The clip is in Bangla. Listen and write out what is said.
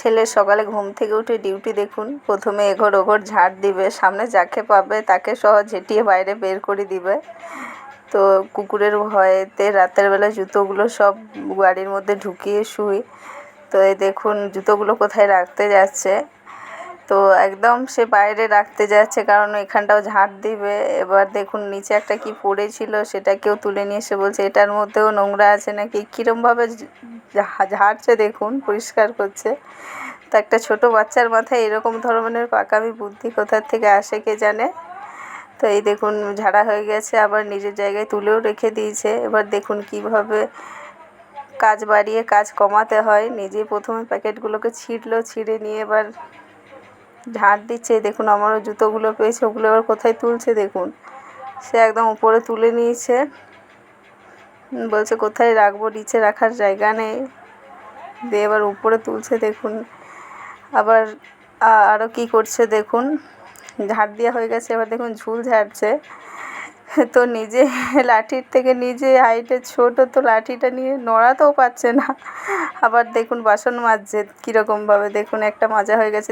ছেলে সকালে ঘুম থেকে উঠে ডিউটি দেখুন, প্রথমে এঘর ওঘর ঝাড় দিবে, সামনে যাকে পাবে তাকে সহ ঝেঁটিয়ে বাইরে বের করে দিবে। তো কুকুরের ভয়েতে রাতের বেলা জুতোগুলো সব গাড়ির মধ্যে ঢুকিয়ে শুই। তো এই দেখুন জুতোগুলো কোথায় রাখতে যাচ্ছে, তো একদম সে বাইরে রাখতে যাচ্ছে কারণ এখানটাও ঝাড় দিবে। এবার দেখুন নিচে একটা কি পড়েছিল সেটাকেও তুলে নিয়ে এসে বলছে এটার মধ্যেও নোংরা আছে নাকি, কীরমভাবে ঝাড়ছে দেখুন, পরিষ্কার করছে। তো একটা ছোট বাচ্চার মাথায় এরকম ধরনের পাকামি বুদ্ধি কোথার থেকে আসে কে জানে। তো এই দেখুন ঝাড়া হয়ে গেছে, আবার নিজের জায়গায় তুলেও রেখে দিয়েছে। এবার দেখুন কিভাবে কাজ বাড়িয়ে কাজ কমাতে হয়। নিজে প্রথমে প্যাকেটগুলোকে ছিঁড়ে নিয়ে এবার ঝাড় দিচ্ছে। দেখুন আমারও জুতোগুলো পেয়েছে, ওগুলো এবার কোথায় তুলছে দেখুন, সে একদম উপরে তুলে নিয়েছে, বলছে কোথায় রাখবো, নিচে রাখার জায়গা নেই, দিয়ে এবার উপরে তুলছে দেখুন। আবার আরও কি করছে দেখুন, ঝাড় দেওয়া হয়ে গেছে, এবার দেখুন ঝুল ঝাড়ছে। তো নিজে লাঠির থেকে নিজে হাইটে ছোট, তো লাঠিটা নিয়ে নড়াতেও পারছে না। আবার দেখুন বাসন মাজছে কীরকমভাবে, দেখুন একটা মাজা হয়ে গেছে।